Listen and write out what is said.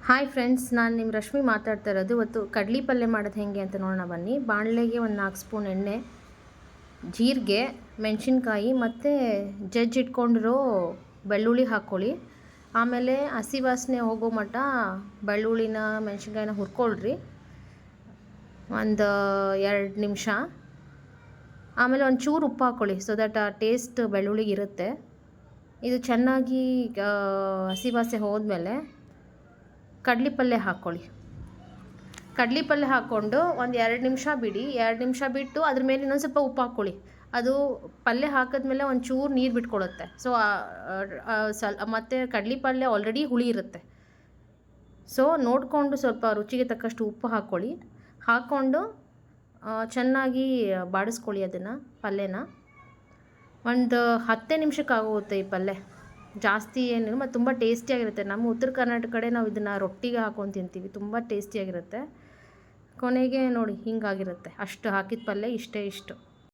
Hi friends, ನಾನು ನಿಮ್ಮ ರಶ್ಮಿ ಮಾತಾಡ್ತಾ ಇರೋದು. ಇವತ್ತು ಕಡ್ಲಿ ಪಲ್ಯ ಮಾಡೋದು ಹೇಗೆ ಅಂತ ನೋಡೋಣ ಬನ್ನಿ. ಬಾಣಲೆಗೆ ಒಂದು 4 ಸ್ಪೂನ್ ಎಣ್ಣೆ, ಜೀರಿಗೆ, ಮೆಣಸಿನ್ಕಾಯಿ ಮತ್ತು ಜಜ್ಜಿಟ್ಕೊಂಡಿರೋ ಬೆಳ್ಳುಳ್ಳಿ ಹಾಕ್ಕೊಳ್ಳಿ. ಆಮೇಲೆ ಹಸಿ ವಾಸನೆ ಹೋಗೋ ಮಟ್ಟ ಬೆಳ್ಳುಳ್ಳಿನ ಮೆಣಸಿನ್ಕಾಯಿನ ಹುರ್ಕೊಳ್ರಿ ಒಂದು 2 ನಿಮಿಷ. ಆಮೇಲೆ ಒಂಚೂರು ಉಪ್ಪು ಹಾಕ್ಕೊಳ್ಳಿ, ಸೊ ದಟ್ ಆ ಟೇಸ್ಟ್ ಬೆಳ್ಳುಳ್ಳಿಗೆ ಇರುತ್ತೆ. ಇದು ಚೆನ್ನಾಗಿ ಹಸಿ ವಾಸನೆ ಹೋದ್ಮೇಲೆ ಕಡ್ಲಿ ಪಲ್ಯ ಹಾಕ್ಕೊಳ್ಳಿ. ಕಡ್ಲಿ ಪಲ್ಯ ಹಾಕ್ಕೊಂಡು ಒಂದು 2 ನಿಮಿಷ ಬಿಡಿ. 2 ನಿಮಿಷ ಬಿಟ್ಟು ಅದ್ರ ಮೇಲೆ ಇನ್ನೊಂದು ಸ್ವಲ್ಪ ಉಪ್ಪು ಹಾಕ್ಕೊಳ್ಳಿ. ಅದು ಪಲ್ಯ ಹಾಕಿದ್ಮೇಲೆ ಒಂಚೂರು ನೀರು ಬಿಟ್ಕೊಳುತ್ತೆ. ಸೊ ಮತ್ತು ಕಡ್ಲಿ ಪಲ್ಯ ಆಲ್ರೆಡಿ ಹುಳಿ ಇರುತ್ತೆ. ಸೊ ನೋಡಿಕೊಂಡು ಸ್ವಲ್ಪ ರುಚಿಗೆ ತಕ್ಕಷ್ಟು ಉಪ್ಪು ಹಾಕ್ಕೊಳ್ಳಿ. ಹಾಕ್ಕೊಂಡು ಚೆನ್ನಾಗಿ ಬಾಡಿಸ್ಕೊಳ್ಳಿ ಅದನ್ನು, ಪಲ್ಯನ. ಒಂದು 10 ನಿಮಿಷಕ್ಕಾಗುತ್ತೆ ಈ ಪಲ್ಯ, ಜಾಸ್ತಿ ಏನಿಲ್ಲ. ಮತ್ತು ತುಂಬ ಟೇಸ್ಟಿಯಾಗಿರುತ್ತೆ. ನಮ್ಮ ಉತ್ತರ ಕರ್ನಾಟಕ ಕಡೆ ನಾವು ಇದನ್ನು ರೊಟ್ಟಿಗೆ ಹಾಕ್ಕೊಂಡು ತಿಂತೀವಿ, ತುಂಬ ಟೇಸ್ಟಿಯಾಗಿರುತ್ತೆ. ಕೊನೆಗೆ ನೋಡಿ ಹಿಂಗಾಗಿರುತ್ತೆ. ಅಷ್ಟು ಹಾಕಿದ ಪಲ್ಯ ಇಷ್ಟೇ.